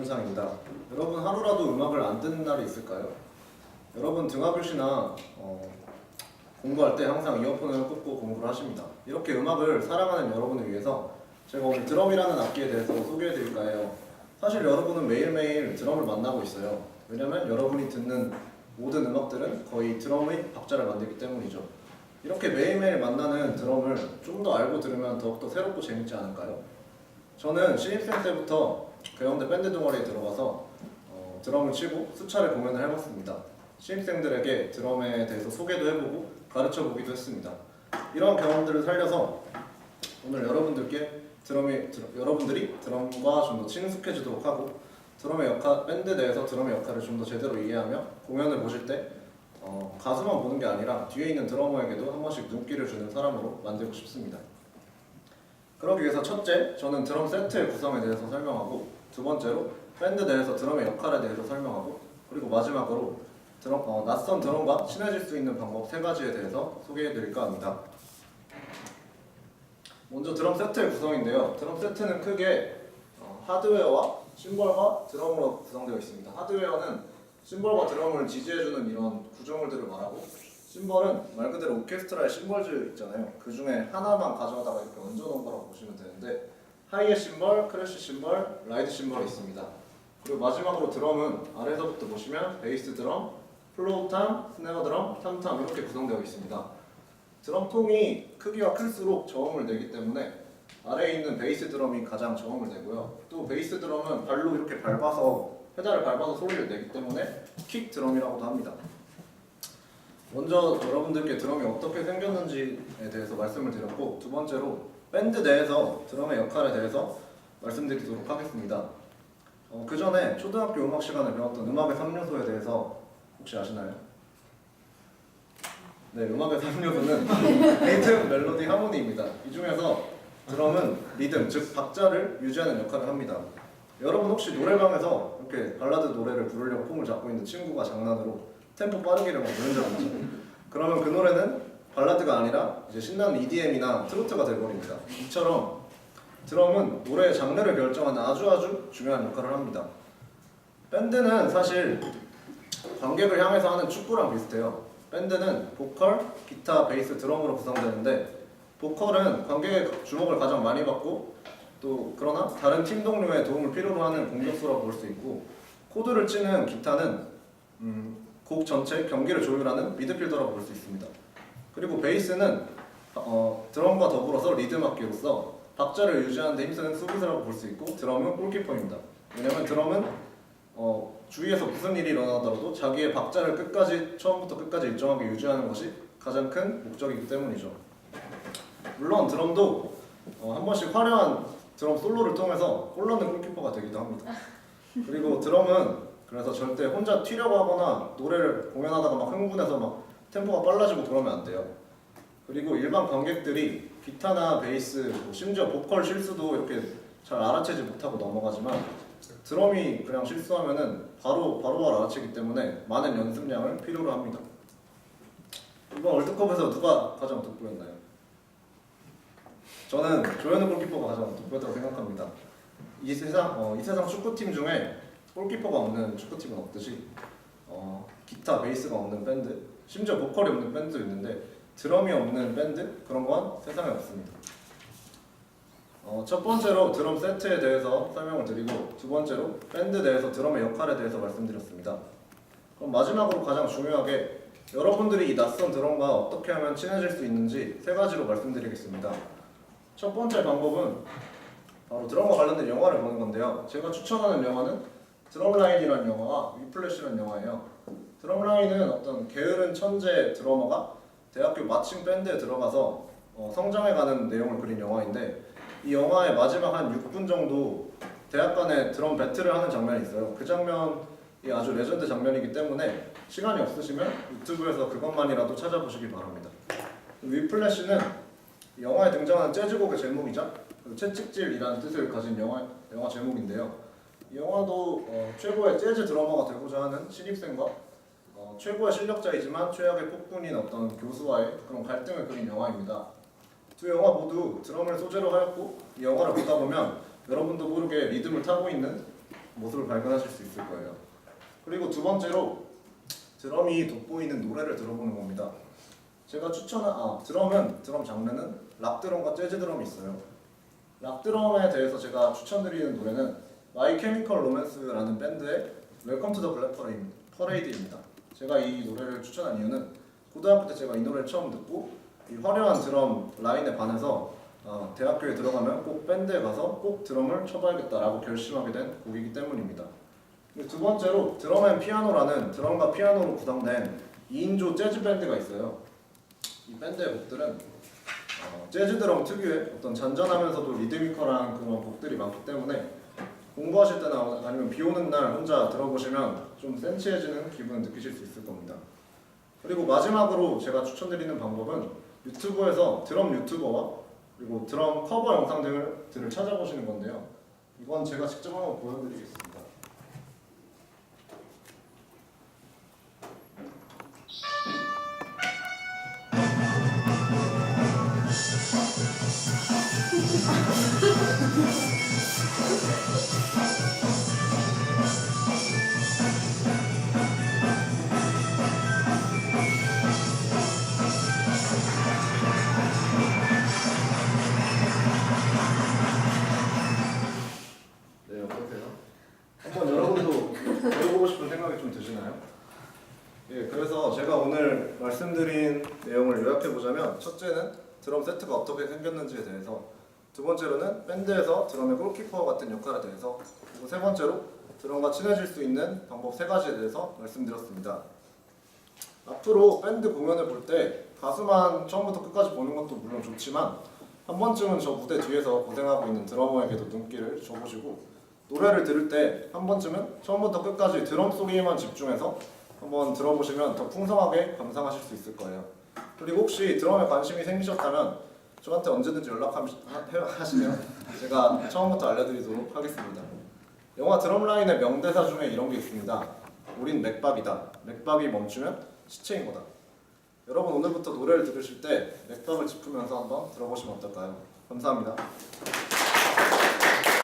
이준상입니다. 여러분 하루라도 음악을 안 듣는 날이 있을까요? 여러분 등하교시나 공부할 때 항상 이어폰을 꽂고 공부를 하십니다. 이렇게 음악을 사랑하는 여러분을 위해서 제가 오늘 드럼이라는 악기에 대해서 소개해드릴까 해요. 사실 여러분은 매일매일 드럼을 만나고 있어요. 왜냐면 여러분이 듣는 모든 음악들은 거의 드럼의 박자를 만들기 때문이죠. 이렇게 매일매일 만나는 드럼을 좀 더 알고 들으면 더욱더 새롭고 재밌지 않을까요? 저는 신입생 때부터 교양대 밴드 동아리에 들어가서 드럼을 치고 수차례 공연을 해봤습니다. 신입생들에게 드럼에 대해서 소개도 해보고 가르쳐보기도 했습니다. 이런 경험들을 살려서 오늘 여러분들이 드럼과 좀 더 친숙해지도록 하고 밴드 내에서 드럼의 역할을 좀 더 제대로 이해하며 공연을 보실 때 가수만 보는 게 아니라 뒤에 있는 드러머에게도 한 번씩 눈길을 주는 사람으로 만들고 싶습니다. 그러기 위해서 첫째, 저는 드럼 세트의 구성에 대해서 설명하고 두 번째로 밴드 내에서 드럼의 역할에 대해서 설명하고 그리고 마지막으로 낯선 드럼과 친해질 수 있는 방법 세 가지에 대해서 소개해드릴까 합니다. 먼저 드럼 세트의 구성인데요. 드럼 세트는 크게 하드웨어와 심벌과 드럼으로 구성되어 있습니다. 하드웨어는 심벌과 드럼을 지지해주는 이런 구조물들을 말하고 심벌은 말 그대로 오케스트라의 심벌즈 있잖아요. 그 중에 하나만 가져다가 이렇게 얹어놓은 거라고 보시면 되는데 하이의 심벌, 크래쉬 심벌, 라이드 심벌이 있습니다. 그리고 마지막으로 드럼은 아래서부터 보시면 베이스 드럼, 플로우탐, 스네어 드럼, 탐탐 이렇게 구성되어 있습니다. 드럼통이 크기가 클수록 저음을 내기 때문에 아래에 있는 베이스 드럼이 가장 저음을 내고요. 또 베이스 드럼은 발로 이렇게 페달을 밟아서 소리를 내기 때문에 킥 드럼이라고도 합니다. 먼저 여러분들께 드럼이 어떻게 생겼는지에 대해서 말씀을 드렸고 두 번째로 밴드 내에서 드럼의 역할에 대해서 말씀드리도록 하겠습니다. 그 전에 초등학교 음악 시간에 배웠던 음악의 3요소에 대해서 혹시 아시나요? 네, 음악의 3요소는 리듬, 멜로디, 하모니입니다. 이 중에서 드럼은 리듬, 즉 박자를 유지하는 역할을 합니다. 여러분 혹시 노래방에서 이렇게 발라드 노래를 부르려고 폼을 잡고 있는 친구가 장난으로 템포 빠르게를 막 부른 적 있죠? 그러면 그 노래는 발라드가 아니라 이제 신나는 EDM이나 트로트가 돼버립니다. 이처럼 드럼은 노래의 장르를 결정하는 아주 중요한 역할을 합니다. 밴드는 사실 관객을 향해서 하는 축구랑 비슷해요. 밴드는 보컬, 기타, 베이스, 드럼으로 구성되는데 보컬은 관객의 주목을 가장 많이 받고 또 그러나 다른 팀 동료의 도움을 필요로 하는 공격수라고 볼 수 있고 코드를 치는 기타는 곡 전체 경기를 조율하는 미드필더라고 볼 수 있습니다. 그리고 베이스는 드럼과 더불어서 리듬 악기로서 박자를 유지하는 데 힘쓰는 수비수라고 볼 수 있고 드럼은 골키퍼입니다. 왜냐하면 드럼은 주위에서 무슨 일이 일어나더라도 자기의 박자를 처음부터 끝까지 일정하게 유지하는 것이 가장 큰 목적이기 때문이죠. 물론 드럼도 한 번씩 화려한 드럼 솔로를 통해서 골 넣는 골키퍼가 되기도 합니다. 그리고 드럼은 그래서 절대 혼자 튀려고 하거나 노래를 공연하다가 막 흥분해서 막 템포가 빨라지고 그러면 안 돼요. 그리고 일반 관객들이 기타나 베이스, 심지어 보컬 실수도 이렇게 잘 알아채지 못하고 넘어가지만 드럼이 그냥 실수하면은 바로 알아채기 때문에 많은 연습량을 필요로 합니다. 이번 월드컵에서 누가 가장 돋보였나요? 저는 조현우 골키퍼가 가장 돋보였다고 생각합니다. 이 세상 축구팀 중에 골키퍼가 없는 축구팀은 없듯이 기타, 베이스가 없는 밴드, 심지어 보컬이 없는 밴드도 있는데 드럼이 없는 밴드? 그런 건 세상에 없습니다. 첫 번째로 드럼 세트에 대해서 설명을 드리고 두 번째로 밴드 내에서 드럼의 역할에 대해서 말씀드렸습니다. 그럼 마지막으로 가장 중요하게 여러분들이 이 낯선 드럼과 어떻게 하면 친해질 수 있는지 세 가지로 말씀드리겠습니다. 첫 번째 방법은 바로 드럼과 관련된 영화를 보는 건데요. 제가 추천하는 영화는 드럼라인이라는 영화와 위플래시라는 영화예요. 드럼라인은 어떤 게으른 천재 드러머가 대학교 마칭 밴드에 들어가서 성장해가는 내용을 그린 영화인데 이 영화의 마지막 한 6분 정도 대학 간의 드럼 배틀을 하는 장면이 있어요. 그 장면이 아주 레전드 장면이기 때문에 시간이 없으시면 유튜브에서 그것만이라도 찾아보시기 바랍니다. 위플래시는 영화에 등장하는 재즈곡의 제목이자 채찍질이라는 뜻을 가진 영화 제목인데요. 이 영화도 최고의 재즈 드러머가 되고자 하는 신입생과 최고의 실력자이지만 최악의 폭군인 어떤 교수와의 그런 갈등을 그린 영화입니다. 두 영화 모두 드럼을 소재로 하였고 이 영화를 보다 보면 여러분도 모르게 리듬을 타고 있는 모습을 발견하실 수 있을 거예요. 그리고 두 번째로 드럼이 돋보이는 노래를 들어보는 겁니다. 제가 추천한 드럼은 드럼 장르는 락 드럼과 재즈 드럼이 있어요. 락 드럼에 대해서 제가 추천드리는 노래는 마이 케미컬 로맨스라는 밴드의 웰컴 투 더 블랙 퍼레이드입니다. 제가 이 노래를 추천한 이유는 고등학교 때 제가 이 노래를 처음 듣고 이 화려한 드럼 라인에 반해서 대학교에 들어가면 꼭 밴드에 가서 꼭 드럼을 쳐봐야겠다라고 결심하게 된 곡이기 때문입니다. 두 번째로 드럼 앤 피아노라는 드럼과 피아노로 구성된 2인조 재즈 밴드가 있어요. 이 밴드의 곡들은 재즈 드럼 특유의 어떤 잔잔하면서도 리드미컬한 그런 곡들이 많기 때문에 공부하실 때나 아니면 비 오는 날 혼자 들어보시면 좀 센치해지는 기분을 느끼실 수 있을 겁니다. 그리고 마지막으로 제가 추천드리는 방법은 유튜브에서 드럼 유튜버와 그리고 드럼 커버 영상들을 찾아보시는 건데요. 이건 제가 직접 한번 보여드리겠습니다. 네, 어떠세요? 한번 여러분도 배워보고 싶은 생각이 좀 드시나요? 예, 그래서 제가 오늘 말씀드린 내용을 요약해보자면 첫째는 드럼 세트가 어떻게 생겼는지에 대해서, 두 번째로는 밴드에서 드럼의 골키퍼와 같은 역할에 대해서, 그리고 세 번째로 드럼과 친해질 수 있는 방법 세 가지에 대해서 말씀드렸습니다. 앞으로 밴드 공연을 볼 때 가수만 처음부터 끝까지 보는 것도 물론 좋지만 한 번쯤은 저 무대 뒤에서 고생하고 있는 드러머에게도 눈길을 줘보시고 노래를 들을 때 한 번쯤은 처음부터 끝까지 드럼 소리에만 집중해서 한번 들어보시면 더 풍성하게 감상하실 수 있을 거예요. 그리고 혹시 드럼에 관심이 생기셨다면 저한테 언제든지 연락하시면 제가 처음부터 알려드리도록 하겠습니다. 영화 드럼라인의 명대사 중에 이런 게 있습니다. 우린 맥박이다. 맥박이 멈추면 시체인 거다. 여러분 오늘부터 노래를 들으실 때 맥박을 짚으면서 한번 들어보시면 어떨까요? 감사합니다.